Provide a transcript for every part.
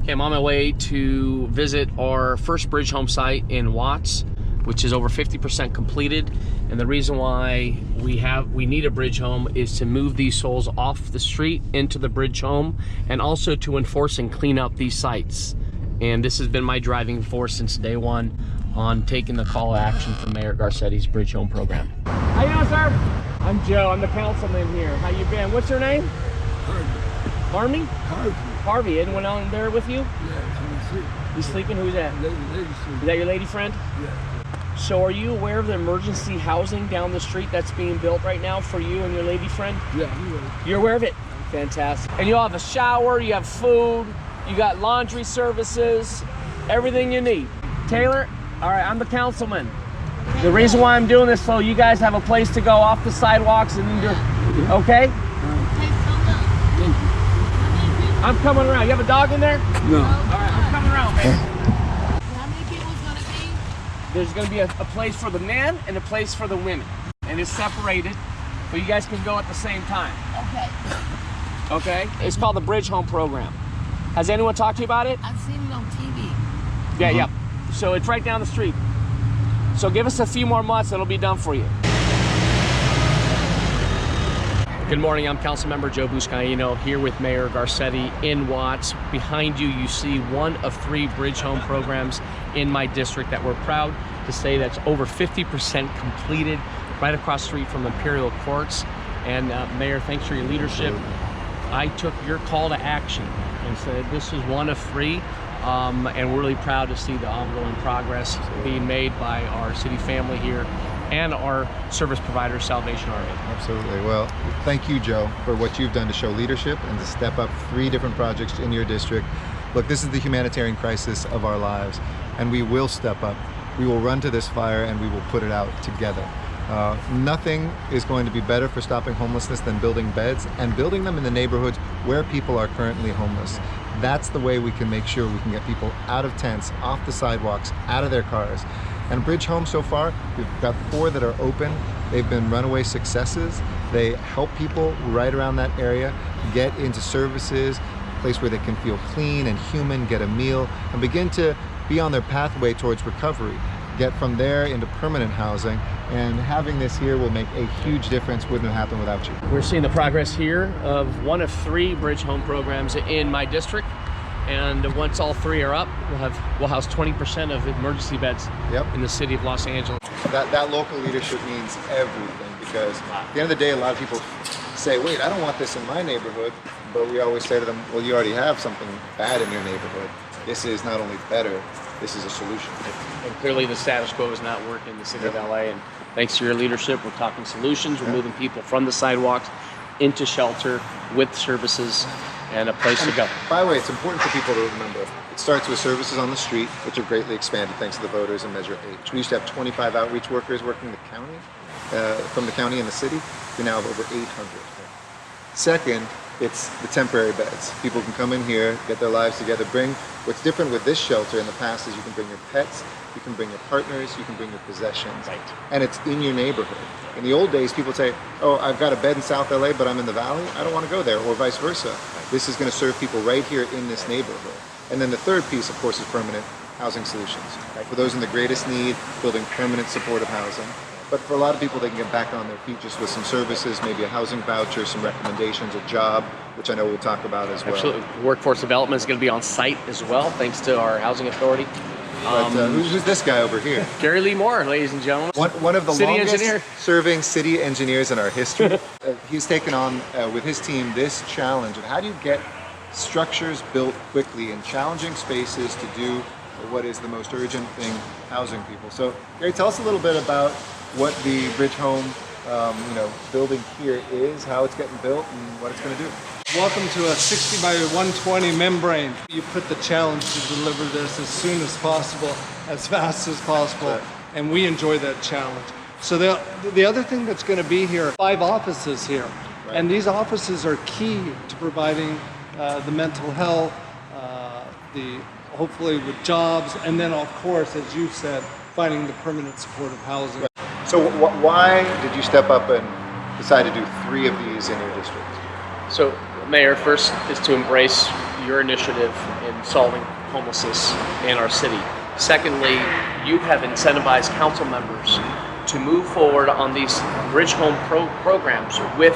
Okay, I'm on my way to visit our first bridge home site in Watts, which is over 50% completed. And the reason why we need a bridge home is to move these souls off the street into the bridge home, and also to enforce and clean up these sites. And this has been my driving force since day one on taking the call to action from Mayor Garcetti's bridge home program. How you doing, sir? I'm Joe. I'm the councilman here. How you been? What's your name? Harvey. Harvey? Harvey. Anyone on there with you? Yeah, I'm asleep. You sleeping? Who's that? Lady sleeping. Is that your lady friend? Yeah. So are you aware of the emergency housing down the street that's being built right now for you and your lady friend? Yeah, I'm aware. You're aware of it? Fantastic. And you'll have a shower, you have food, you got laundry services, everything you need. Taylor, all right, I'm the councilman. The reason why I'm doing this so you guys have a place to go off the sidewalks and you're, okay? I'm coming around. You have a dog in there? No. All right, I'm coming around, man. How many people is going to be? There's going to be a place for the men and a place for the women. And it's separated, but you guys can go at the same time. Okay. Okay? It's called the Bridge Home Program. Has anyone talked to you about it? I've seen it on TV. Yeah. So it's right down the street. So give us a few more months, it'll be done for you. Good morning, I'm Councilmember Joe Buscaino here with Mayor Garcetti in Watts. Behind you, you see one of 3 bridge home programs in my district that we're proud to say that's over 50% completed right across the street from Imperial Courts. And Mayor, thanks for your leadership. I took your call to action and said this is one of 3. And we're really proud to see the ongoing progress being made by our city family here and our service provider, Salvation Army. Absolutely. Well, thank you, Joe, for what you've done to show leadership and to step up 3 different projects in your district. Look, this is the humanitarian crisis of our lives, and we will step up. We will run to this fire and we will put it out together. Nothing is going to be better for stopping homelessness than building beds and building them in the neighborhoods where people are currently homeless. That's the way we can make sure we can get people out of tents, off the sidewalks, out of their cars. And Bridge Home so far, we've got 4 that are open. They've been runaway successes. They help people right around that area get into services, a place where they can feel clean and human, get a meal, and begin to be on their pathway towards recovery. Get from there into permanent housing, and having this here will make a huge difference. Wouldn't have happened without you. We're seeing the progress here of one of 3 bridge home programs in my district, and once all 3 are up, we'll house 20% of emergency beds in the city of Los Angeles. That local leadership means everything, because at the end of the day, a lot of people say, wait, I don't want this in my neighborhood, but we always say to them, well, you already have something bad in your neighborhood. This is not only better, this is a solution. And clearly the status quo is not working in the city of LA, and thanks to your leadership, we're talking solutions. We're moving people from the sidewalks into shelter with services and a place to go. By the way, it's important for people to remember, it starts with services on the street, which have greatly expanded thanks to the voters in Measure H. We used to have 25 outreach workers working the county, from the county and the city. We now have over 800. Second, it's the temporary beds. People can come in here, get their lives together, what's different with this shelter in the past is you can bring your pets, you can bring your partners, you can bring your possessions, and it's in your neighborhood. In the old days, people would say, oh, I've got a bed in South LA, but I'm in the Valley, I don't want to go there, or vice versa. This is going to serve people right here in this neighborhood. And then the third piece, of course, is permanent housing solutions. For those in the greatest need, building permanent supportive housing. But for a lot of people, they can get back on their feet just with some services, maybe a housing voucher, some recommendations, a job, which I know we'll talk about as well. Absolutely. Workforce development is going to be on site as well, thanks to our housing authority. But who's this guy over here? Gary Lee Moore, ladies and gentlemen. One of the longest engineer. serving city engineers in our history. He's taken on, with his team, this challenge of how do you get structures built quickly in challenging spaces to do what is the most urgent thing, housing people. So Gary, tell us a little bit about what the Bridge Home building here is, how it's getting built, and what it's going to do. Welcome to a 60 by 120 membrane. You put the challenge to deliver this as soon as possible, as fast as possible, and we enjoy that challenge. So the other thing that's going to be here, 5 offices here, and these offices are key to providing the mental health, hopefully with jobs, and then of course, as you said, finding the permanent supportive housing. So why did you step up and decide to do 3 of these in your district? So, Mayor, first is to embrace your initiative in solving homelessness in our city. Secondly, you have incentivized council members to move forward on these bridge home programs with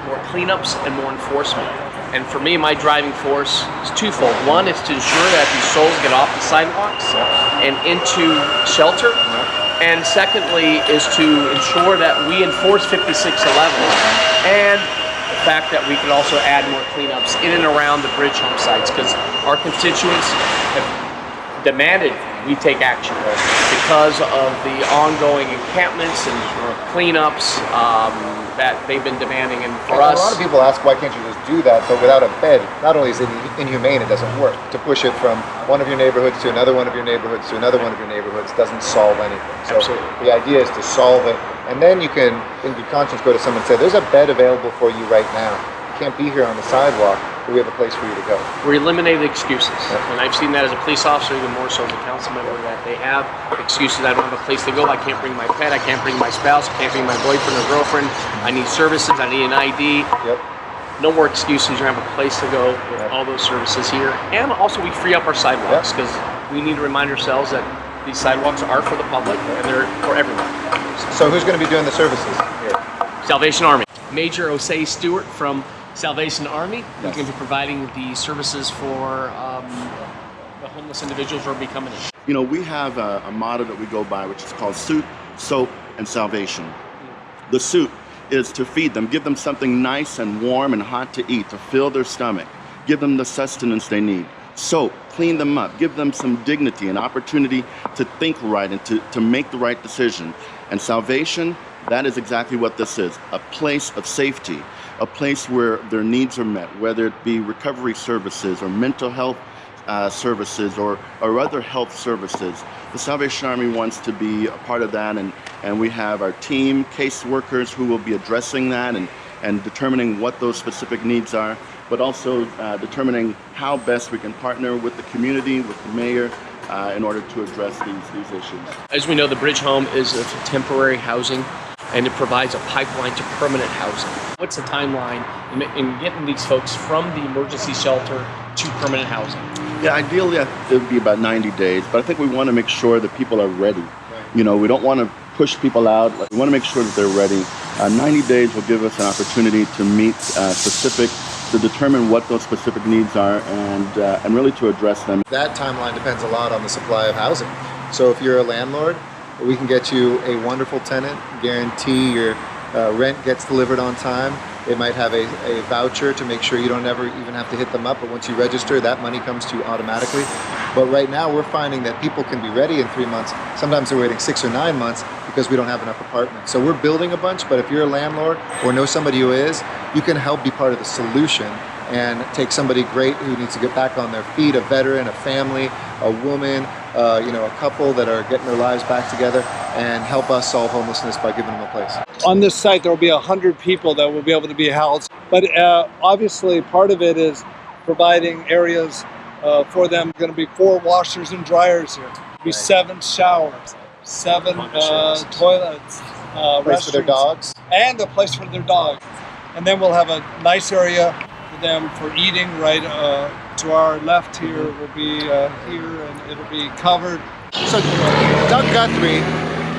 more cleanups and more enforcement. And for me, my driving force is twofold. One is to ensure that these souls get off the sidewalks and into shelter. And secondly is to ensure that we enforce 5611 and the fact that we could also add more cleanups in and around the bridge home sites, because our constituents have demanded we take action because of the ongoing encampments and cleanups that they've been demanding. And for us, a lot of people ask, why can't you just do that? But without a bed, not only is it inhumane, it doesn't work. To push it from one of your neighborhoods to another one of your neighborhoods to another one of your neighborhoods doesn't solve anything. So Absolutely. The idea is to solve it, and then you can, in good conscience, go to someone and say, there's a bed available for you right now. You can't be here on the sidewalk, but we have a place for you to go. we eliminate excuses. And I've seen that as a police officer, even more so as a council member, that they have excuses. I don't have a place to go. I can't bring my pet. I can't bring my spouse. I can't bring my boyfriend or girlfriend. I need services. I need an ID. Yep. No more excuses. You have a place to go with all those services here. And also we free up our sidewalks, because we need to remind ourselves that these sidewalks are for the public and they're for everyone. So who's going to be doing the services here? Salvation Army. Major Osei Stewart from Salvation Army, who's going to be providing the services for the homeless individuals who are becoming in. You know, we have a motto that we go by, which is called soup, soap, and salvation. The soup is to feed them, give them something nice and warm and hot to eat, to fill their stomach, give them the sustenance they need. Soap, clean them up, give them some dignity and opportunity to think right and to make the right decision. And salvation, that is exactly what this is, a place of safety, a place where their needs are met, whether it be recovery services or mental health services or other health services. The Salvation Army wants to be a part of that, and we have our team, case workers, who will be addressing that and determining what those specific needs are, but also determining how best we can partner with the community, with the mayor, in order to address these issues. As we know, the Bridge Home is a temporary housing, and it provides a pipeline to permanent housing. What's the timeline in getting these folks from the emergency shelter to permanent housing? Yeah, ideally it would be about 90 days, but I think we want to make sure that people are ready. You know, we don't want to push people out. We want to make sure that they're ready. 90 days will give us an opportunity to meet to determine what those specific needs are and really to address them. That timeline depends a lot on the supply of housing. So if you're a landlord, we can get you a wonderful tenant, guarantee your rent gets delivered on time. They might have a voucher to make sure you don't ever even have to hit them up, but once you register, that money comes to you automatically. But right now we're finding that people can be ready in 3 months. Sometimes they're waiting 6 or 9 months because we don't have enough apartments. So we're building a bunch, but if you're a landlord or know somebody who is, you can help be part of the solution and take somebody great who needs to get back on their feet, a veteran, a family, a woman, a couple that are getting their lives back together, and help us solve homelessness by giving them a place. On this site, there will be 100 people that will be able to be housed. But obviously, part of it is providing areas for them. Going to be 4 washers and dryers here. There'll be 7 showers, 7 toilets, Place for their restrooms, dogs. and a place for their dogs. And then we'll have a nice area for them for eating. Right to our left here will be here, and it'll be covered. So Doug Guthrie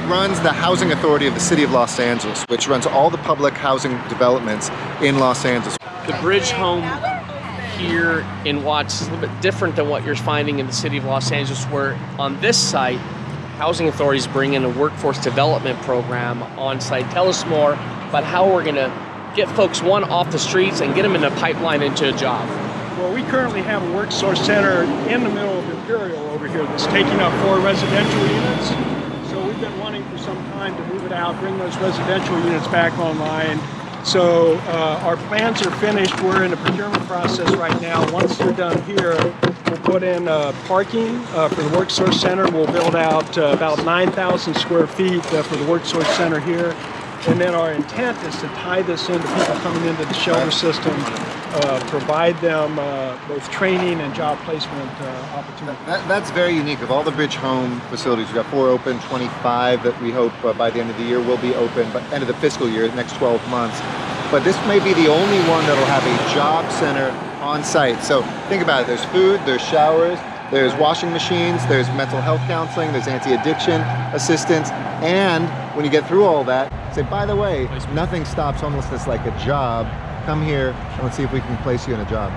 runs the Housing Authority of the City of Los Angeles, which runs all the public housing developments in Los Angeles. The Bridge Home here in Watts is a little bit different than what you're finding in the city of Los Angeles, where on this site, housing authorities bring in a workforce development program on site. Tell us more about how we're going to get folks, one, off the streets and get them in a pipeline into a job. Well, we currently have a work source center in the middle of Imperial over here that's taking up 4 residential units. So we've been wanting for some time to move it out, bring those residential units back online. So our plans are finished. We're in the procurement process right now. Once they're done here, we'll put in parking for the work source center. We'll build out about 9,000 square feet for the work source center here. And then our intent is to tie this into people coming into the shelter system, provide them both training and job placement opportunities. That's very unique. Of all the Bridge Home facilities, we've got 4 open, 25 that we hope by the end of the year will be open, by end of the fiscal year, the next 12 months. But this may be the only one that'll have a job center on site. So think about it, there's food, there's showers, there's washing machines, there's mental health counseling, there's anti-addiction assistance, and when you get through all that, say, by the way, nothing stops homelessness like a job. Come here and let's see if we can place you in a job.